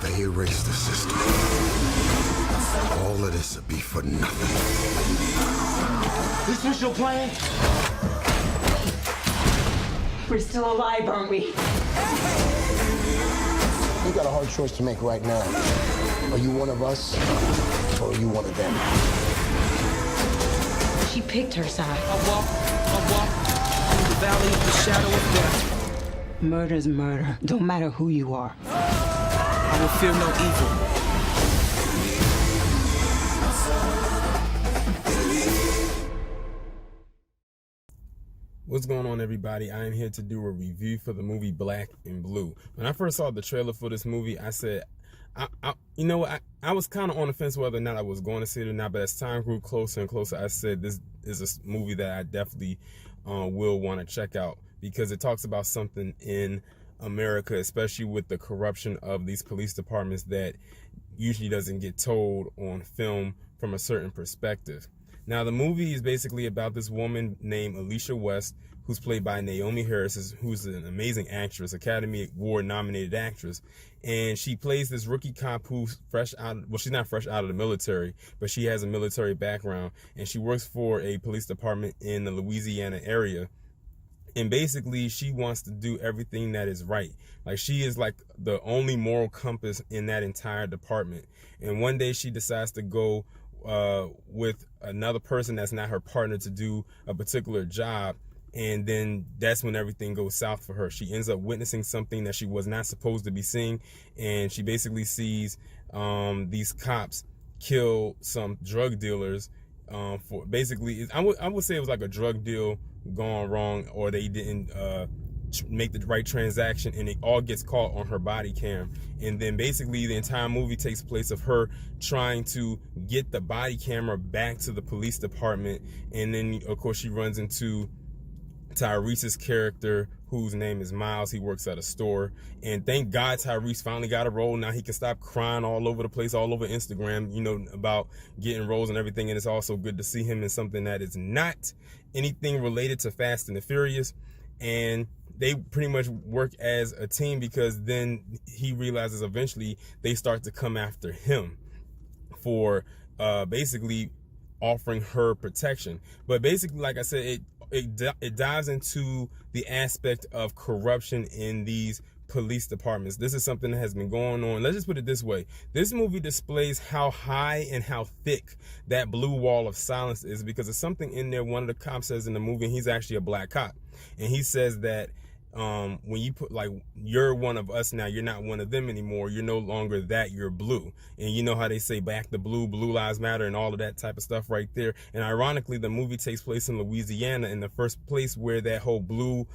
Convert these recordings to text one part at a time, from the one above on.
they erase the system, all of this would be for nothing. This was your plan? We're still alive, aren't we? You got a hard choice to make right now. Are you one of us, or are you one of them? She picked her side. I walk through the valley of the shadow of death. Murder's murder. Don't matter who you are. I will fear no evil. What's going on, everybody? I am here to do a review for the movie Black and Blue. When I first saw the trailer for this movie, I said, you know what? I was kind of on the fence whether or not I was going to see it or not, but as time grew closer and closer, I said this is a movie that I definitely will want to check out, because it talks about something in America, especially with the corruption of these police departments, that usually doesn't get told on film from a certain perspective. Now, the movie is basically about this woman named Alicia West, who's played by Naomie Harris, who's an amazing actress, Academy Award nominated actress. And she plays this rookie cop who's fresh out, well, she's not fresh out of the military, but she has a military background, and she works for a police department in the Louisiana area. And basically, she wants to do everything that is right. Like, she is like the only moral compass in that entire department. And one day she decides to go with another person that's not her partner to do a particular job, and then that's when everything goes south for her. She ends up witnessing something that she was not supposed to be seeing, and she basically sees these cops kill some drug dealers for basically, I would say it was like a drug deal gone wrong, or they didn't make the right transaction, and it all gets caught on her body cam. And then basically the entire movie takes place of her trying to get the body camera back to the police department. And then of course she runs into Tyrese's character, whose name is Miles. He works at a store, and thank God Tyrese finally got a role. Now he can stop crying all over the place, all over Instagram, you know, about getting roles and everything. And it's also good to see him in something that is not anything related to Fast and the Furious. And they pretty much work as a team, because then he realizes eventually they start to come after him for basically offering her protection. But basically, like I said, it dives into the aspect of corruption in these police departments. This is something that has been going on. Let's just put it this way. This movie displays how high and how thick that blue wall of silence is, because there's something in there. One of the cops says in the movie, and he's actually a black cop, and he says that when you put, like, you're one of us now, you're not one of them anymore, you're no longer that, you're blue. And you know how they say back the blue, blue lives matter, and all of that type of stuff right there. And ironically, the movie takes place in Louisiana, in the first place where that whole blue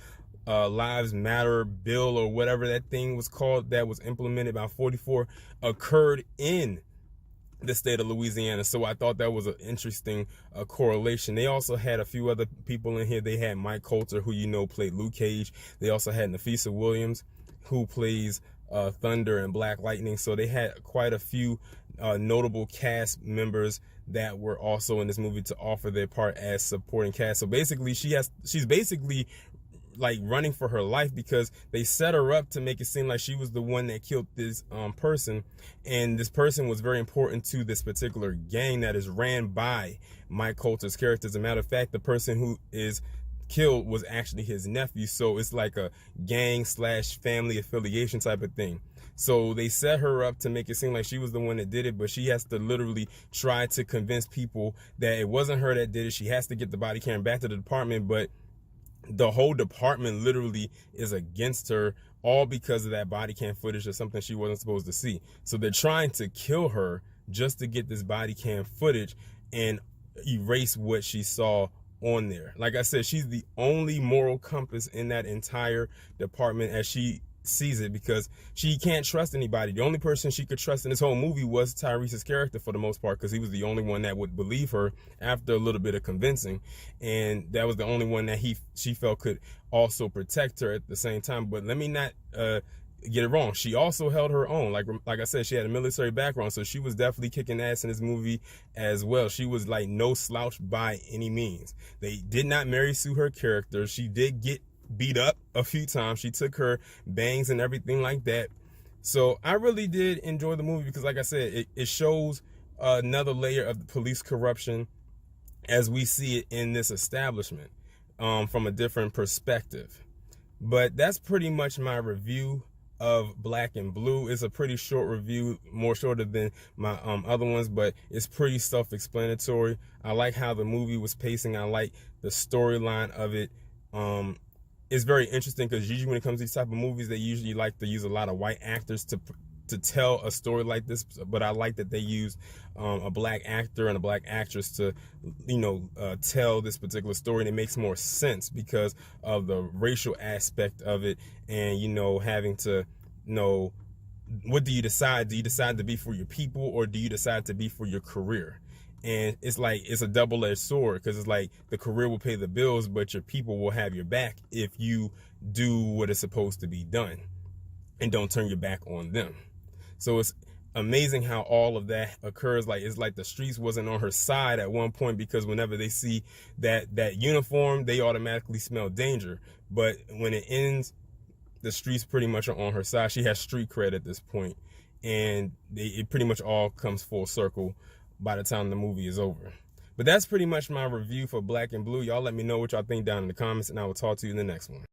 lives matter bill, or whatever that thing was called, that was implemented by 44, occurred in the state of Louisiana. So I thought that was an interesting correlation. They also had a few other people in here. They had Mike Coulter, who you know played Luke Cage. They also had Nafisa Williams, who plays Thunder and Black Lightning. So they had quite a few notable cast members that were also in this movie to offer their part as supporting cast. So basically, she's basically like running for her life, because they set her up to make it seem like she was the one that killed this person, and this person was very important to this particular gang that is ran by Mike Coulter's character. As a matter of fact, the person who is killed was actually his nephew, so it's like a gang slash family affiliation type of thing. So they set her up to make it seem like she was the one that did it, but she has to literally try to convince people that it wasn't her that did it. She has to get the body camera back to the department, but the whole department literally is against her, all because of that body cam footage of something she wasn't supposed to see. So they're trying to kill her just to get this body cam footage and erase what she saw on there. Like I said, she's the only moral compass in that entire department, as she sees it, because she can't trust anybody. The only person she could trust in this whole movie was Tyrese's character, for the most part, because he was the only one that would believe her after a little bit of convincing, and that was the only one that she felt could also protect her at the same time. But let me not get it wrong, she also held her own. Like I said, she had a military background, so she was definitely kicking ass in this movie as well. She was like no slouch by any means. They did not Mary Sue her character. She did get beat up a few times. She took her bangs and everything like that, So I really did enjoy the movie because, like I said, it shows another layer of the police corruption as we see it in this establishment, from a different perspective. But that's pretty much my review of Black and Blue. It's a pretty short review, more shorter than my other ones, but it's pretty self-explanatory. I like how the movie was pacing. I like the storyline of it. It's very interesting because usually when it comes to these type of movies, they usually like to use a lot of white actors to tell a story like this, but I like that they use a black actor and a black actress to, tell this particular story, and it makes more sense because of the racial aspect of it, and having to know, what do you decide? Do you decide to be for your people, or do you decide to be for your career? And it's like, it's a double-edged sword, because it's like the career will pay the bills, but your people will have your back if you do what is supposed to be done and don't turn your back on them. So it's amazing how all of that occurs. Like, it's like the streets wasn't on her side at one point, because whenever they see that uniform, they automatically smell danger. But when it ends, the streets pretty much are on her side. She has street cred at this point, and it pretty much all comes full circle by the time the movie is over. But that's pretty much my review for Black and Blue. Y'all let me know what y'all think down in the comments, and I will talk to you in the next one.